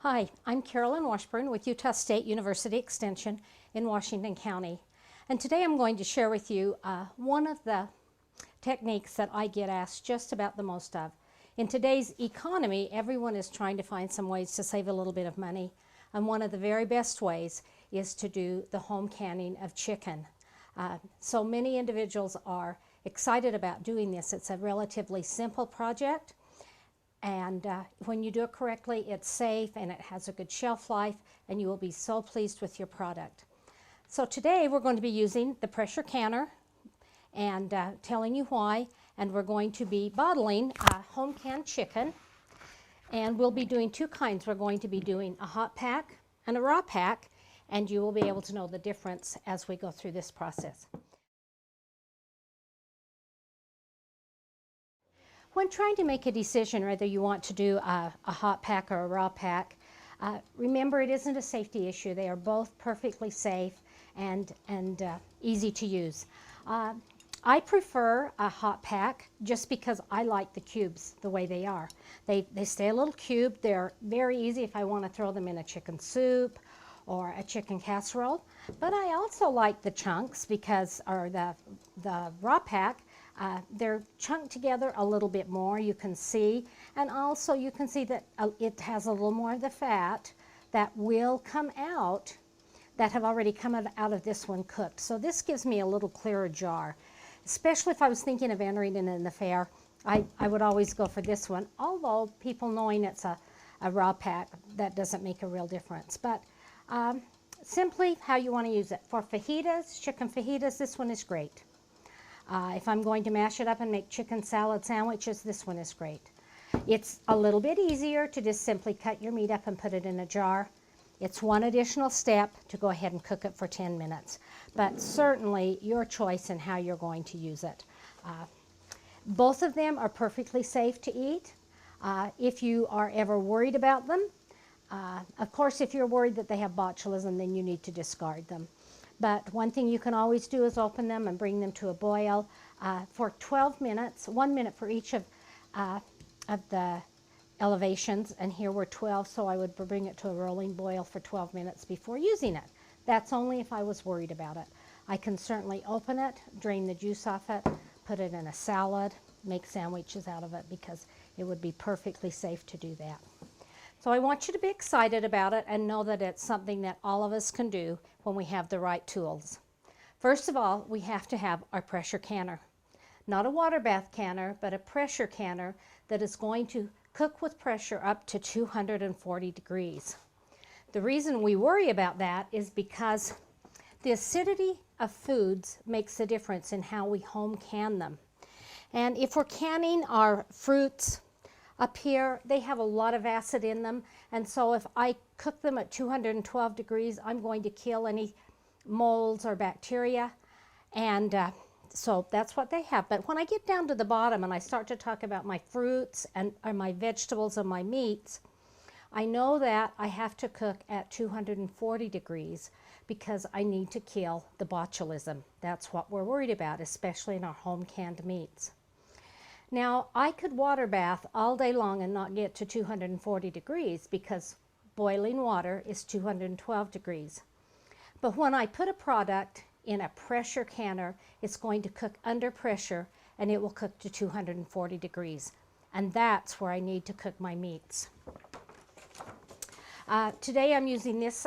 Hi, I'm Carolyn Washburn with Utah State University Extension in Washington County. And today I'm going to share with you one of the techniques that I get asked just about the most of. In today's economy, everyone is trying to find some ways to save a little bit of money. And one of the very best ways is to do the home canning of chicken. So many individuals are excited about doing this. It's a relatively simple project. And when you do it correctly, it's safe and it has a good shelf life, and you will be so pleased with your product. So today we're going to be using the pressure canner and telling you why. And we're going to be bottling home canned chicken. And we'll be doing two kinds. We're going to be doing a hot pack and a raw pack, and you will be able to know the difference as we go through this process. When trying to make a decision whether you want to do a hot pack or a raw pack, remember it isn't a safety issue. They are both perfectly safe and easy to use. I prefer a hot pack just because I like the cubes the way they are. They stay a little cube. They're very easy if I want to throw them in a chicken soup or a chicken casserole. But I also like the chunks because, or the raw pack, they're chunked together a little bit more, you can see, and also you can see that it has a little more of the fat that will come out that have already come out of this one cooked. So this gives me a little clearer jar, especially if I was thinking of entering it in the fair. I would always go for this one, although people knowing it's a raw pack, that doesn't make a real difference. But simply how you want to use it. For fajitas, chicken fajitas, this one is great. If I'm going to mash it up and make chicken salad sandwiches, this one is great. It's a little bit easier to just simply cut your meat up and put it in a jar. It's one additional step to go ahead and cook it for 10 minutes. But certainly your choice in how you're going to use it. Both of them are perfectly safe to eat. If you are ever worried about them, of course if you're worried that they have botulism, then you need to discard them. But one thing you can always do is open them and bring them to a boil for 12 minutes, 1 minute for each of the elevations. And here we're 12, so I would bring it to a rolling boil for 12 minutes before using it. That's only if I was worried about it. I can certainly open it, drain the juice off it, put it in a salad, make sandwiches out of it, because it would be perfectly safe to do that. So I want you to be excited about it and know that it's something that all of us can do when we have the right tools. First of all, we have to have our pressure canner. Not a water bath canner, but a pressure canner that is going to cook with pressure up to 240 degrees. The reason we worry about that is because the acidity of foods makes a difference in how we home can them. And if we're canning our fruits, up here, they have a lot of acid in them, and so if I cook them at 212 degrees, I'm going to kill any molds or bacteria, and so that's what they have. But when I get down to the bottom and I start to talk about my fruits and or my vegetables and my meats, I know that I have to cook at 240 degrees because I need to kill the botulism. That's what we're worried about, especially in our home canned meats. Now, I could water bath all day long and not get to 240 degrees because boiling water is 212 degrees. But when I put a product in a pressure canner, it's going to cook under pressure and it will cook to 240 degrees. And that's where I need to cook my meats. Today I'm using this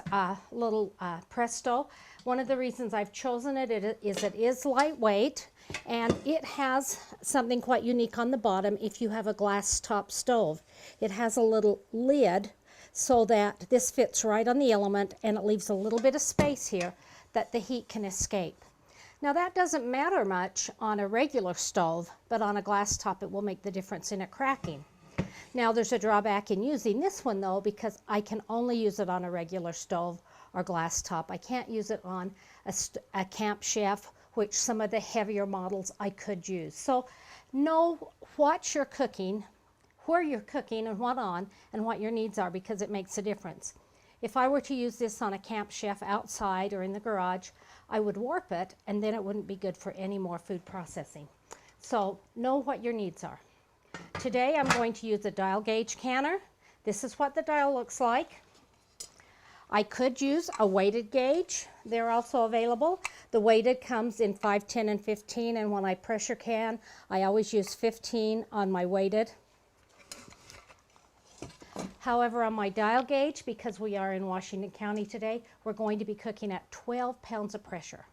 little Presto. One of the reasons I've chosen it is it is lightweight, and it has something quite unique on the bottom if you have a glass top stove. It has a little lid so that this fits right on the element, and it leaves a little bit of space here that the heat can escape. Now that doesn't matter much on a regular stove, but on a glass top it will make the difference in it cracking. Now there's a drawback in using this one though, because I can only use it on a regular stove or glass top. I can't use it on a Camp Chef, which some of the heavier models I could use. So know what you're cooking, where you're cooking and what on, and what your needs are, because it makes a difference. If I were to use this on a Camp Chef outside or in the garage, I would warp it, and then it wouldn't be good for any more food processing. So know what your needs are. Today I'm going to use a dial gauge canner. This is what the dial looks like. I could use a weighted gauge. They're also available. The weighted comes in 5, 10, and 15, and when I pressure can, I always use 15 on my weighted. However, on my dial gauge, because we are in Washington County today, we're going to be cooking at 12 pounds of pressure.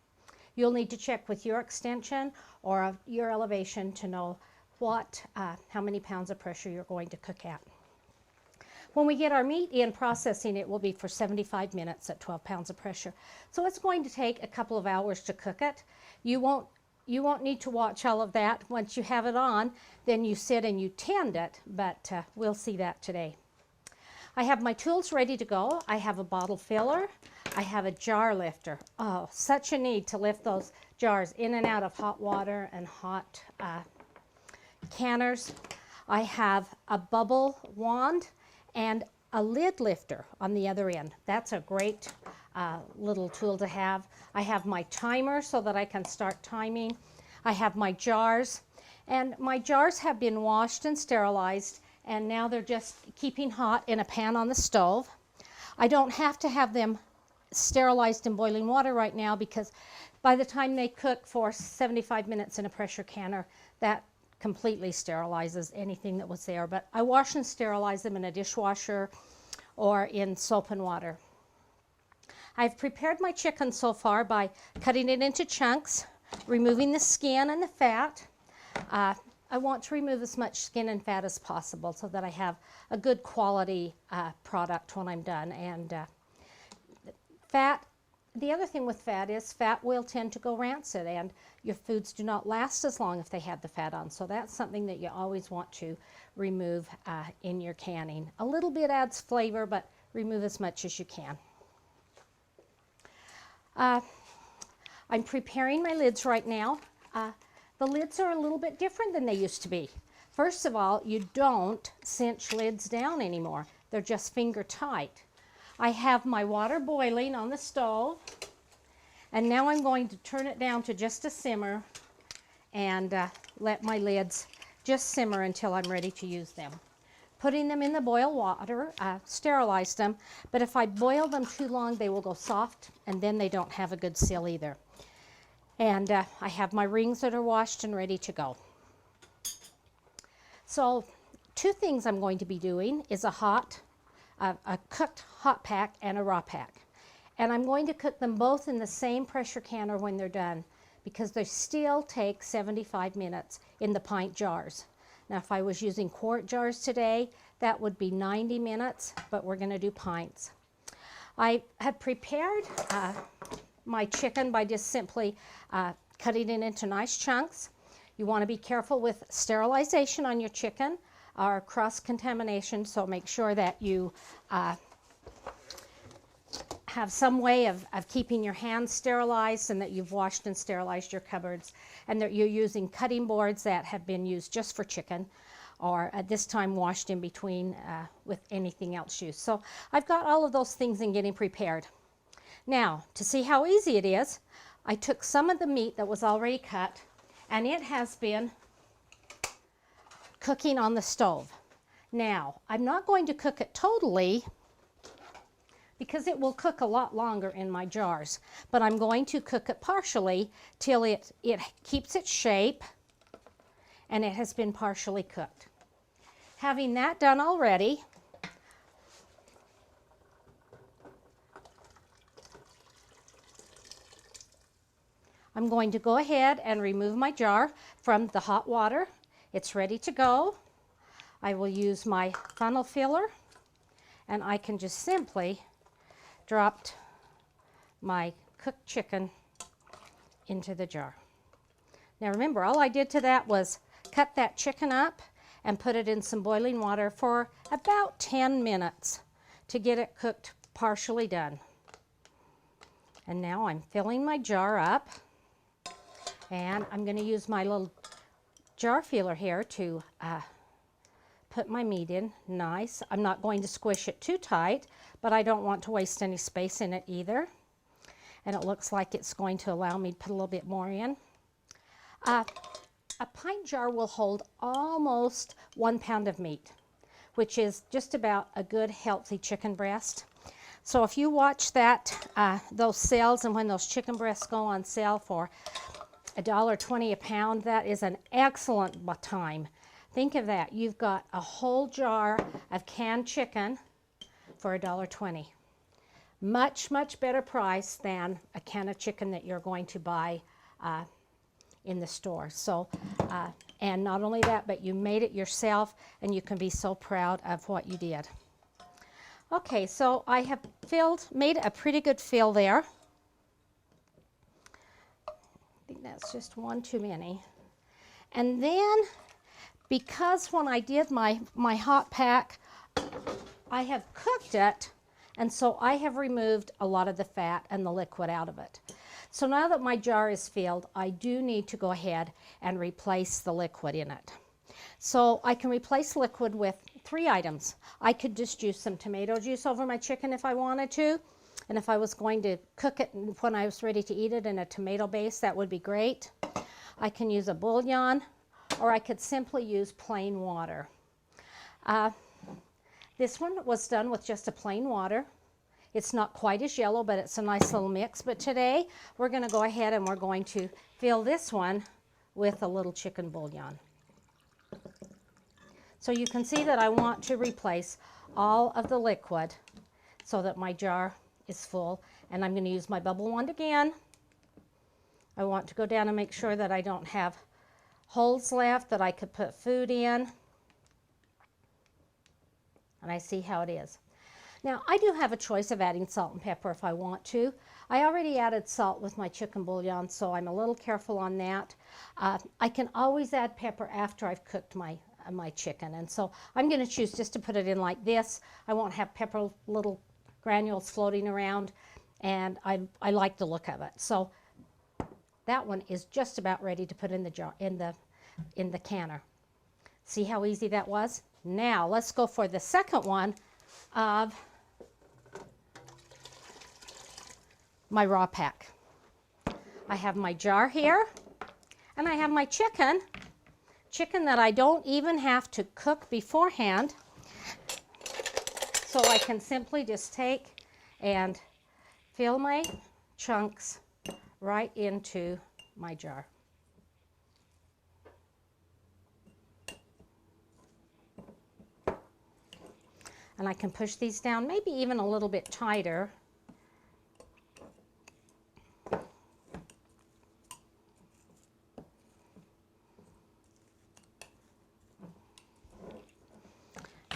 You'll need to check with your extension or your elevation to know how many pounds of pressure you're going to cook at. When we get our meat in processing, it will be for 75 minutes at 12 pounds of pressure. So it's going to take a couple of hours to cook it. You won't need to watch all of that. Once you have it on, then you sit and you tend it, but we'll see that today. I have my tools ready to go. I have a bottle filler. I have a jar lifter. Oh, such a need to lift those jars in and out of hot water and hot canners. I have a bubble wand and a lid lifter on the other end. That's a great little tool to have. I have my timer so that I can start timing. I have my jars, and my jars have been washed and sterilized, and now they're just keeping hot in a pan on the stove. I don't have to have them sterilized in boiling water right now, because by the time they cook for 75 minutes in a pressure canner, that completely sterilizes anything that was there. But I wash and sterilize them in a dishwasher or in soap and water. I've prepared my chicken so far by cutting it into chunks, removing the skin and the fat. I want to remove as much skin and fat as possible so that I have a good quality product when I'm done. And fat, the other thing with fat is fat will tend to go rancid, and your foods do not last as long if they have the fat on. So that's something that you always want to remove in your canning. A little bit adds flavor, but remove as much as you can. I'm preparing my lids right now. The lids are a little bit different than they used to be. First of all, you don't cinch lids down anymore. They're just finger tight. I have my water boiling on the stove, and now I'm going to turn it down to just a simmer and let my lids just simmer until I'm ready to use them. Putting them in the boil water, sterilize them, but if I boil them too long, they will go soft, and then they don't have a good seal either. And I have my rings that are washed and ready to go. So 2 things I'm going to be doing is a cooked hot pack and a raw pack. And I'm going to cook them both in the same pressure canner when they're done, because they still take 75 minutes in the pint jars. Now, if I was using quart jars today, that would be 90 minutes, but we're going to do pints. I had prepared my chicken by just simply cutting it into nice chunks. You want to be careful with sterilization on your chicken or cross-contamination, so make sure that you have some way of keeping your hands sterilized, and that you've washed and sterilized your cupboards, and that you're using cutting boards that have been used just for chicken, or at this time washed in between with anything else used. So I've got all of those things in getting prepared. Now, to see how easy it is, I took some of the meat that was already cut, and it has been cooking on the stove. Now, I'm not going to cook it totally, because it will cook a lot longer in my jars, but I'm going to cook it partially till it keeps its shape and it has been partially cooked. Having that done already, I'm going to go ahead and remove my jar from the hot water. It's ready to go. I will use my funnel filler, and I can just simply drop my cooked chicken into the jar. Now remember, all I did to that was cut that chicken up and put it in some boiling water for about 10 minutes to get it cooked partially done. And now I'm filling my jar up, and I'm going to use my little jar feeler here to put my meat in nice. I'm not going to squish it too tight, but I don't want to waste any space in it either. And it looks like it's going to allow me to put a little bit more in. A pint jar will hold almost 1 pound of meat, which is just about a good healthy chicken breast. So if you watch that, those sales, and when those chicken breasts go on sale for $1.20 a pound, that is an excellent time. Think of that. You've got a whole jar of canned chicken for $1.20. Much, much better price than a can of chicken that you're going to buy in the store. So, and not only that, but you made it yourself, and you can be so proud of what you did. Okay, so I have made a pretty good fill there. I think that's just one too many. And then, because when I did my hot pack, I have cooked it, and so I have removed a lot of the fat and the liquid out of it. So now that my jar is filled, I do need to go ahead and replace the liquid in it. So I can replace liquid with 3 items. I could just use some tomato juice over my chicken if I wanted to. And if I was going to cook it when I was ready to eat it in a tomato base, that would be great. I can use a bouillon, or I could simply use plain water. This one was done with just a plain water. It's not quite as yellow, but it's a nice little mix. But today, we're going to go ahead and we're going to fill this one with a little chicken bouillon. So you can see that I want to replace all of the liquid so that my jar is full. And I'm going to use my bubble wand again. I want to go down and make sure that I don't have holes left that I could put food in. And I see how it is. Now, I do have a choice of adding salt and pepper if I want to. I already added salt with my chicken bouillon, so I'm a little careful on that. I can always add pepper after I've cooked my chicken, and so I'm going to choose just to put it in like this. I won't have pepper little granules floating around, and I like the look of it. So that one is just about ready to put in the jar, in the canner. See how easy that was? Now let's go for the second one of my raw pack. I have my jar here, and I have my chicken that I don't even have to cook beforehand. So I can simply just take and fill my chunks right into my jar. And I can push these down, maybe even a little bit tighter.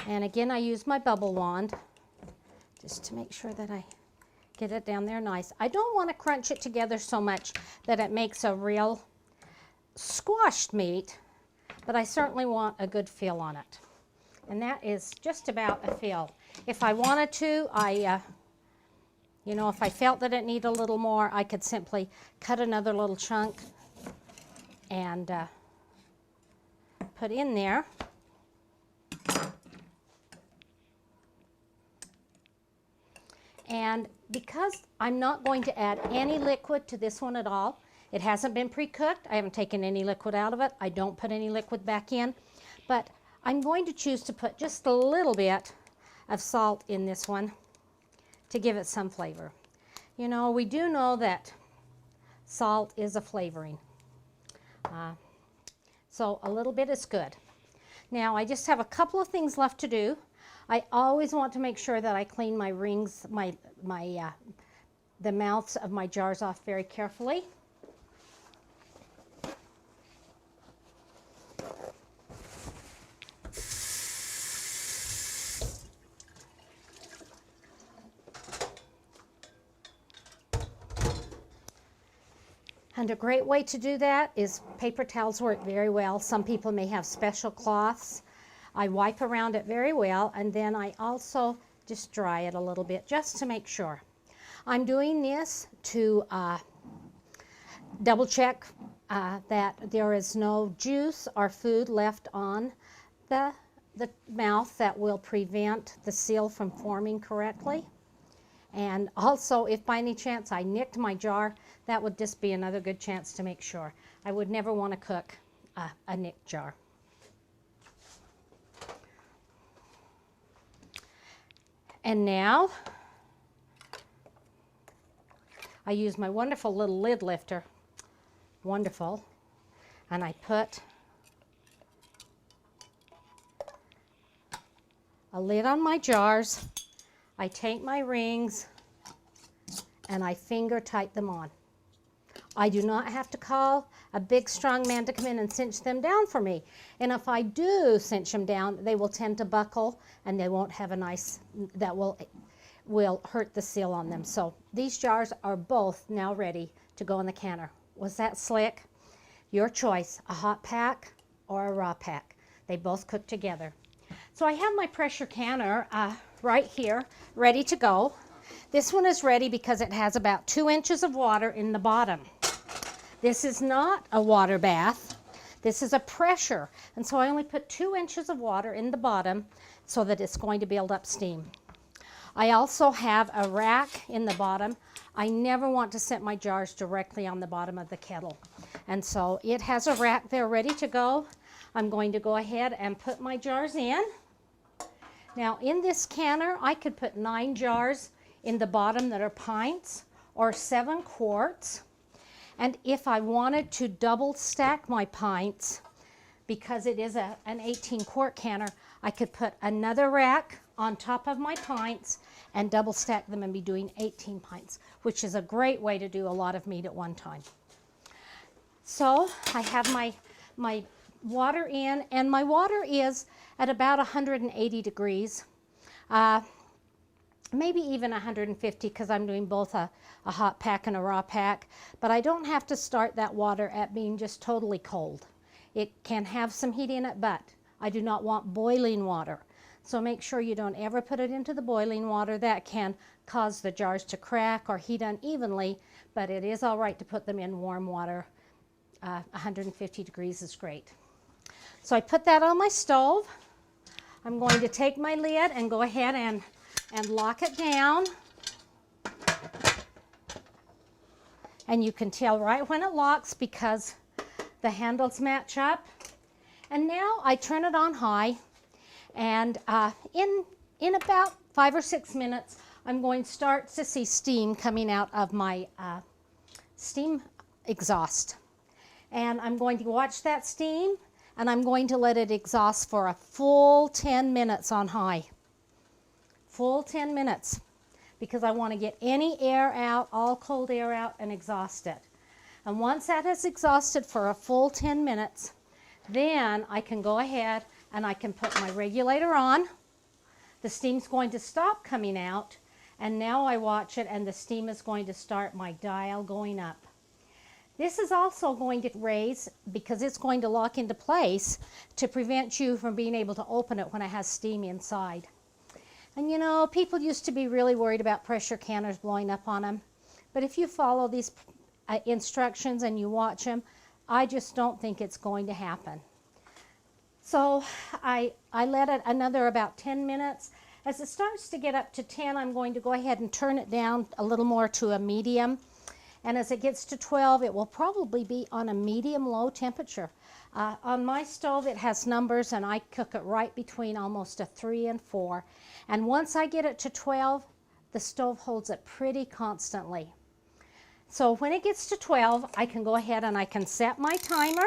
And again, I use my bubble wand just to make sure that I get it down there nice. I don't want to crunch it together so much that it makes a real squashed meat, but I certainly want a good feel on it. And that is just about a fill. If I wanted to, you know, if I felt that it needed a little more, I could simply cut another little chunk and put in there. And because I'm not going to add any liquid to this one at all, it hasn't been pre-cooked, I haven't taken any liquid out of it, I don't put any liquid back in, but I'm going to choose to put just a little bit of salt in this one to give it some flavor. You know, we do know that salt is a flavoring. So a little bit is good. Now I just have a couple of things left to do. I always want to make sure that I clean my rings, the mouths of my jars off very carefully. And a great way to do that is paper towels work very well. Some people may have special cloths. I wipe around it very well, and then I also just dry it a little bit just to make sure. I'm doing this to double check that there is no juice or food left on the mouth that will prevent the seal from forming correctly. And also, if by any chance I nicked my jar, that would just be another good chance to make sure. I would never want to cook a nicked jar. And now I use my wonderful little lid lifter, wonderful, and I put a lid on my jars. I take my rings and I finger tight them on. I do not have to call a big strong man to come in and cinch them down for me. And if I do cinch them down, they will tend to buckle and they won't have a nice, that will hurt the seal on them. So these jars are both now ready to go in the canner. Was that slick? Your choice, a hot pack or a raw pack. They both cook together. So I have my pressure canner right here, ready to go. This one is ready because it has about 2 inches of water in the bottom. This is not a water bath. This is a pressure. And so I only put 2 inches of water in the bottom so that it's going to build up steam. I also have a rack in the bottom. I never want to set my jars directly on the bottom of the kettle. And so it has a rack there ready to go. I'm going to go ahead and put my jars in. Now in this canner, I could put 9 jars in the bottom that are pints or 7 quarts. And if I wanted to double stack my pints, because it is an 18 quart canner, I could put another rack on top of my pints and double stack them and be doing 18 pints, which is a great way to do a lot of meat at one time. So I have my water in, and my water is at about 180 degrees. Maybe even 150 because I'm doing both a hot pack and a raw pack, but I don't have to start that water at being just totally cold. It can have some heat in it, but I do not want boiling water. So make sure you don't ever put it into the boiling water. That can cause the jars to crack or heat unevenly, but it is all right to put them in warm water. 150 degrees is great. So I put that on my stove. I'm going to take my lid and go ahead and lock it down. And you can tell right when it locks because the handles match up. And now I turn it on high, and in about 5 or 6 minutes, I'm going to start to see steam coming out of my steam exhaust. And I'm going to watch that steam, and I'm going to let it exhaust for a full 10 minutes on high. Full 10 minutes, because I want to get any air out, all cold air out, and exhaust it. And once that is exhausted for a full 10 minutes, then I can go ahead and I can put my regulator on. The steam's going to stop coming out, and now I watch it, and the steam is going to start my dial going up. This is also going to raise, because it's going to lock into place to prevent you from being able to open it when it has steam inside. And you know, people used to be really worried about pressure canners blowing up on them. But if you follow these instructions and you watch them, I just don't think it's going to happen. So I let it another about 10 minutes. As it starts to get up to 10, I'm going to go ahead and turn it down a little more to a medium. And as it gets to 12, it will probably be on a medium-low temperature. On my stove, it has numbers, and I cook it right between almost a 3 and 4. And once I get it to 12, the stove holds it pretty constantly. So when it gets to 12, I can go ahead and I can set my timer.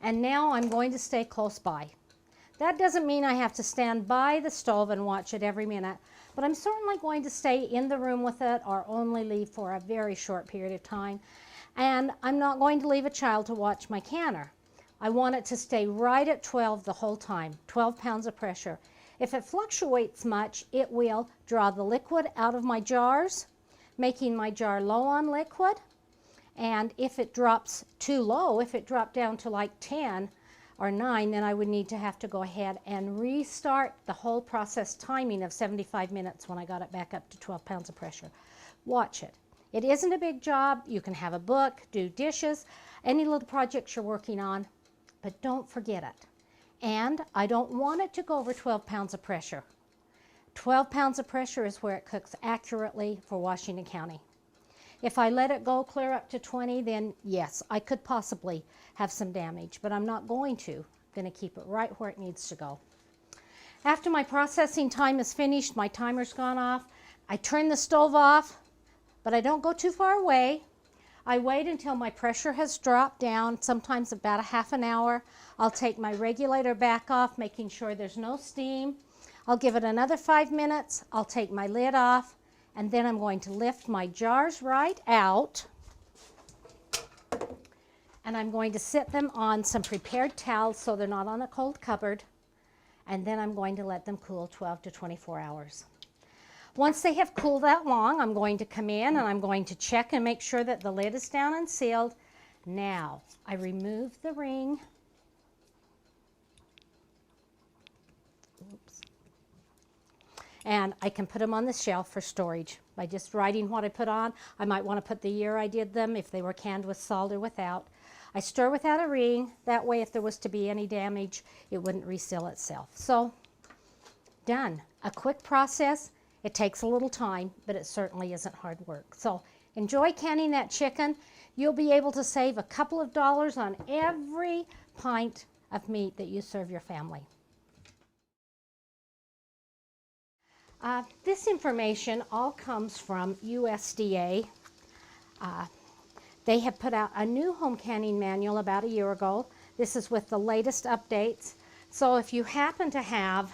And now I'm going to stay close by. That doesn't mean I have to stand by the stove and watch it every minute, but I'm certainly going to stay in the room with it or only leave for a very short period of time. And I'm not going to leave a child to watch my canner. I want it to stay right at 12 the whole time, 12 pounds of pressure. If it fluctuates much, it will draw the liquid out of my jars, making my jar low on liquid. And if it drops too low, if it dropped down to like 10 or 9, then I would need to have to go ahead and restart the whole process timing of 75 minutes when I got it back up to 12 pounds of pressure. Watch it. It isn't a big job. You can have a book, do dishes, any little projects you're working on, but don't forget it. And I don't want it to go over 12 pounds of pressure. 12 pounds of pressure is where it cooks accurately for Washington County. If I let it go clear up to 20, then yes, I could possibly have some damage, but I'm not going to. I'm going to keep it right where it needs to go. After my processing time is finished, my timer's gone off, I turn the stove off, but I don't go too far away. I wait until my pressure has dropped down, sometimes about a half an hour. I'll take my regulator back off, making sure there's no steam. I'll give it another 5 minutes. I'll take my lid off, and then I'm going to lift my jars right out. And I'm going to sit them on some prepared towels so they're not on a cold cupboard. And then I'm going to let them cool 12 to 24 hours. Once they have cooled that long, I'm going to come in and I'm going to check and make sure that the lid is down and sealed. Now, I remove the ring. Oops. And I can put them on the shelf for storage by just writing what I put on. I might want to put the year I did them, if they were canned with salt or without. I stir without a ring. That way, if there was to be any damage, it wouldn't reseal itself. So, done. A quick process. It takes a little time, but it certainly isn't hard work. So enjoy canning that chicken. You'll be able to save a couple of dollars on every pint of meat that you serve your family. This information all comes from USDA. They have put out a new home canning manual about a year ago. This is with the latest updates. So if you happen to have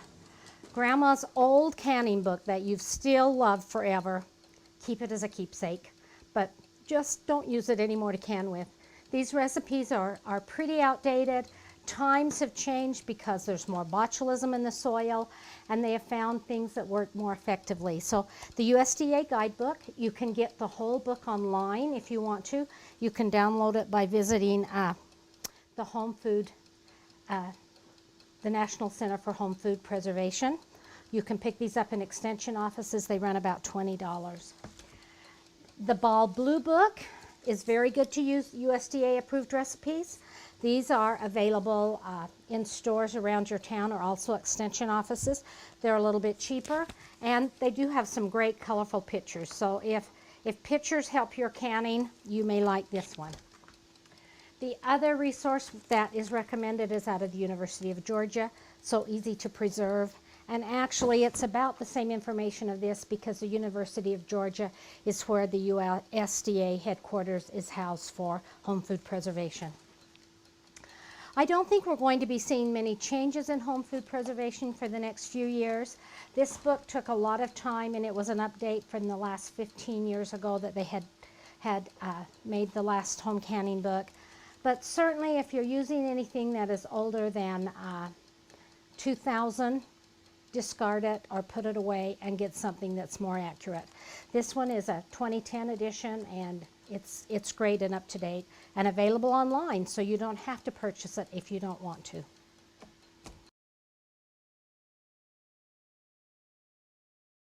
Grandma's old canning book that you've still loved forever, keep it as a keepsake, but just don't use it anymore to can with. These recipes are pretty outdated. Times have changed because there's more botulism in the soil, and they have found things that work more effectively. So the USDA Guidebook, you can get the whole book online if you want to. You can download it by visiting the Home Food the National Center for Home Food Preservation. You can pick these up in extension offices. They run about $20. The Ball Blue Book is very good to use USDA approved recipes. These are available in stores around your town or also extension offices. They're a little bit cheaper, and they do have some great colorful pictures. So if pictures help your canning, you may like this one. The other resource that is recommended is out of the University of Georgia, so easy to preserve. And actually, it's about the same information of this because the University of Georgia is where the USDA headquarters is housed for home food preservation. I don't think we're going to be seeing many changes in home food preservation for the next few years. This book took a lot of time, and it was an update from the last 15 years ago that they had made the last home canning book. But certainly if you're using anything that is older than 2000, discard it or put it away and get something that's more accurate. This one is a 2010 edition, and it's great and up to date and available online, so you don't have to purchase it if you don't want to.